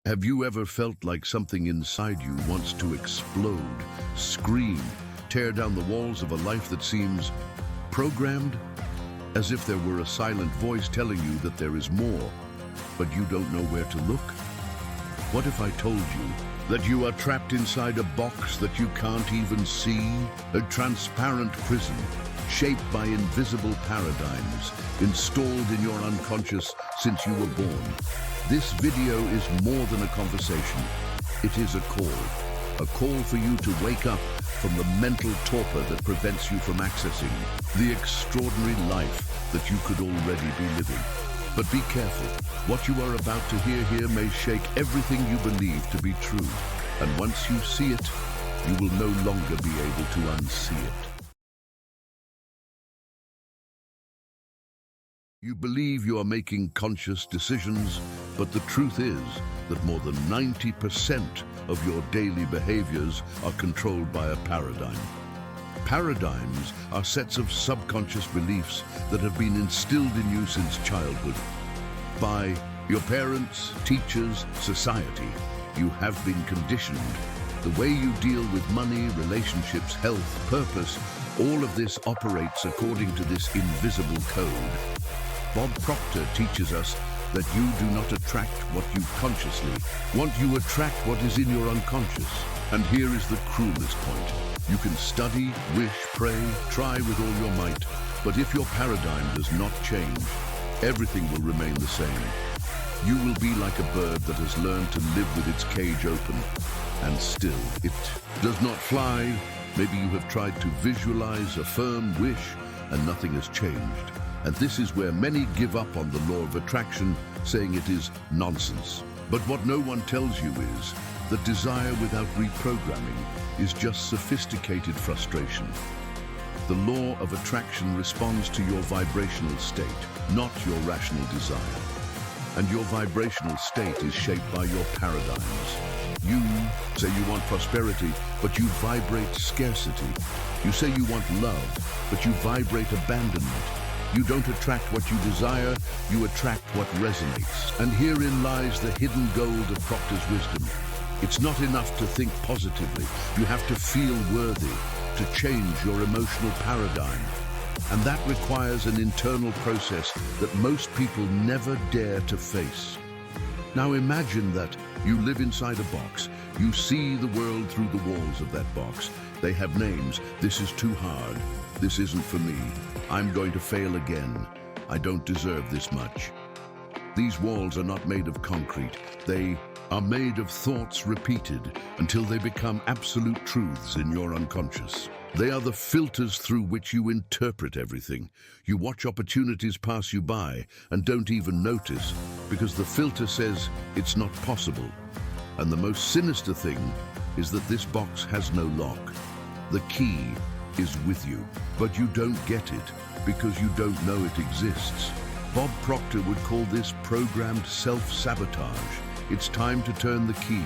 Have you ever felt like something inside you wants to explode, scream, tear down the walls of a life that seems programmed? As if there were a silent voice telling you that there is more, but you don't know where to look? What if I told you that you are trapped inside a box that you can't even see? A transparent prison, shaped by invisible paradigms, installed in your unconscious since you were born. This video is more than a conversation. It is a call for you to wake up from the mental torpor that prevents you from accessing the extraordinary life that you could already be living. But be careful. What you are about to hear here may shake everything you believe to be true. And once you see it, you will no longer be able to unsee it. You believe you are making conscious decisions, but the truth is that more than 90% of your daily behaviors are controlled by a paradigm. Paradigms are sets of subconscious beliefs that have been instilled in you since childhood. By your parents, teachers, society, you have been conditioned. The way you deal with money, relationships, health, purpose, all of this operates according to this invisible code. Bob Proctor teaches us that you do not attract what you consciously want, you attract what is in your unconscious. And here is the cruelest point. You can study, wish, pray, try with all your might, but if your paradigm does not change, everything will remain the same. You will be like a bird that has learned to live with its cage open, and still it does not fly. Maybe you have tried to visualize, affirm, wish, and nothing has changed. And this is where many give up on the law of attraction, saying it is nonsense. But what no one tells you is that desire without reprogramming is just sophisticated frustration. The law of attraction responds to your vibrational state, not your rational desire. And your vibrational state is shaped by your paradigms. You say you want prosperity, but you vibrate scarcity. You say you want love, but you vibrate abandonment. You don't attract what you desire, you attract what resonates. And herein lies the hidden gold of Proctor's wisdom. It's not enough to think positively. You have to feel worthy, to change your emotional paradigm. And that requires an internal process that most people never dare to face. Now imagine that you live inside a box. You see the world through the walls of that box. They have names. This is too hard. This isn't for me. I'm going to fail again. I don't deserve this much. These walls are not made of concrete. They are made of thoughts repeated until they become absolute truths in your unconscious. They are the filters through which you interpret everything. You watch opportunities pass you by and don't even notice because the filter says it's not possible. And the most sinister thing is that this box has no lock. The key is with you, but you don't get it because you don't know it exists. Bob Proctor would call this programmed self-sabotage. It's time to turn the key,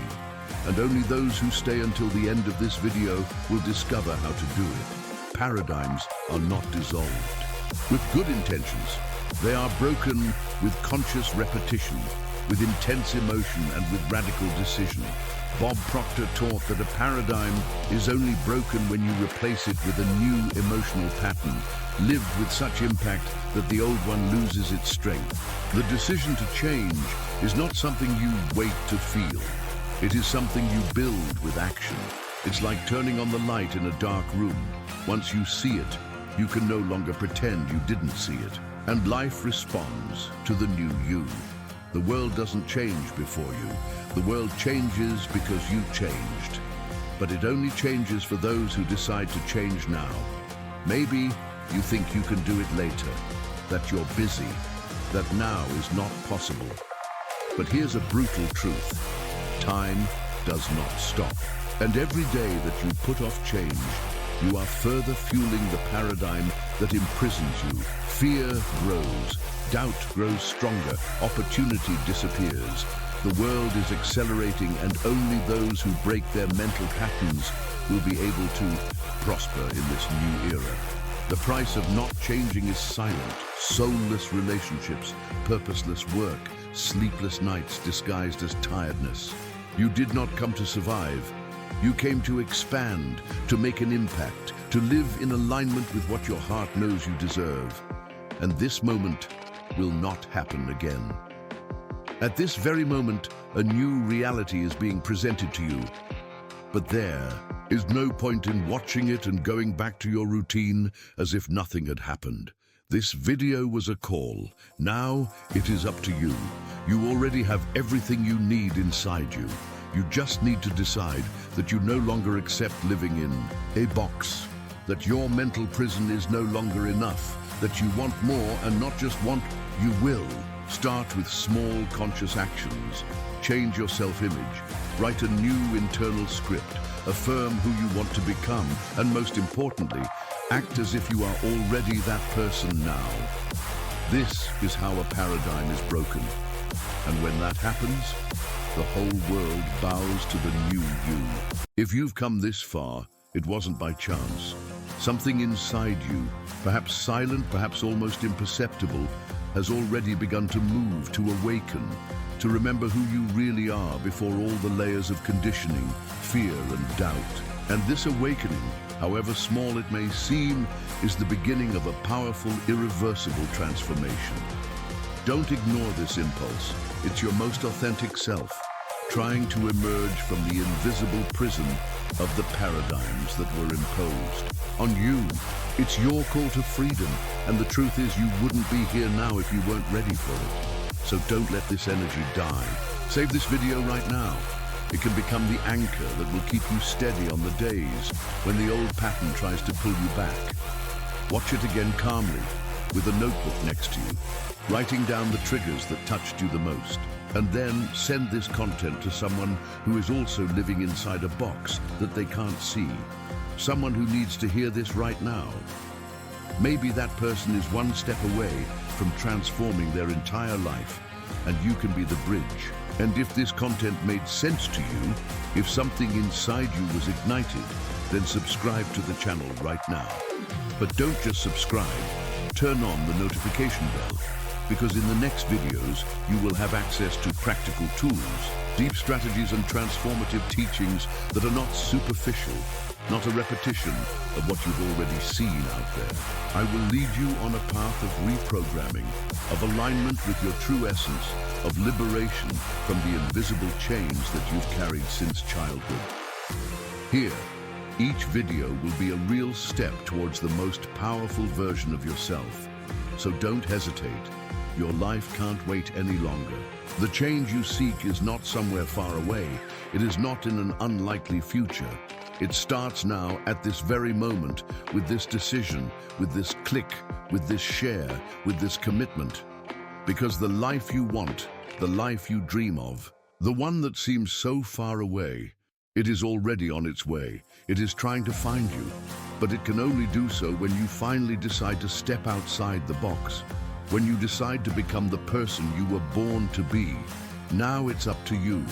and only those who stay until the end of this video will discover how to do it. Paradigms are not dissolved with good intentions. They are broken with conscious repetition, with intense emotion, and with radical decision. Bob Proctor taught that a paradigm is only broken when you replace it with a new emotional pattern, lived with such impact that the old one loses its strength. The decision to change is not something you wait to feel. It is something you build with action. It's like turning on the light in a dark room. Once you see it, you can no longer pretend you didn't see it. And life responds to the new you. The world doesn't change before you. The world changes because you changed. But it only changes for those who decide to change now. Maybe you think you can do it later, that you're busy, that now is not possible. But here's a brutal truth. Time does not stop. And every day that you put off change, you are further fueling the paradigm that imprisons you. Fear grows, doubt grows stronger, opportunity disappears. The world is accelerating, and only those who break their mental patterns will be able to prosper in this new era. The price of not changing is silent, soulless relationships, purposeless work, sleepless nights disguised as tiredness. You did not come to survive. You came to expand, to make an impact, to live in alignment with what your heart knows you deserve. And this moment will not happen again. At this very moment, a new reality is being presented to you. But there is no point in watching it and going back to your routine as if nothing had happened. This video was a call. Now it is up to you. You already have everything you need inside you. You just need to decide that you no longer accept living in a box, that your mental prison is no longer enough, that you want more and not just want, you will. Start with small conscious actions. Change your self-image. Write a new internal script. Affirm who you want to become. And most importantly, act as if you are already that person now. This is how a paradigm is broken. And when that happens, the whole world bows to the new you. If you've come this far, it wasn't by chance. Something inside you, perhaps silent, perhaps almost imperceptible, has already begun to move, to awaken, to remember who you really are before all the layers of conditioning, fear and doubt. And this awakening, however small it may seem, is the beginning of a powerful, irreversible transformation. Don't ignore this impulse. It's your most authentic self, trying to emerge from the invisible prison of the paradigms that were imposed on you. It's your call to freedom, and the truth is you wouldn't be here now if you weren't ready for it. So don't let this energy die. Save this video right now. It can become the anchor that will keep you steady on the days when the old pattern tries to pull you back. Watch it again calmly, with a notebook next to you, writing down the triggers that touched you the most. And then send this content to someone who is also living inside a box that they can't see. Someone who needs to hear this right now. Maybe that person is one step away from transforming their entire life, and you can be the bridge. And if this content made sense to you, if something inside you was ignited, then subscribe to the channel right now. But don't just subscribe, turn on the notification bell, because in the next videos, you will have access to practical tools, deep strategies and transformative teachings that are not superficial, not a repetition of what you've already seen out there. I will lead you on a path of reprogramming, of alignment with your true essence, of liberation from the invisible chains that you've carried since childhood. Here, each video will be a real step towards the most powerful version of yourself. So don't hesitate. Your life can't wait any longer. The change you seek is not somewhere far away. It is not in an unlikely future. It starts now at this very moment with this decision, with this click, with this share, with this commitment. Because the life you want, the life you dream of, the one that seems so far away, it is already on its way. It is trying to find you, but it can only do so when you finally decide to step outside the box. When you decide to become the person you were born to be. Now it's up to you.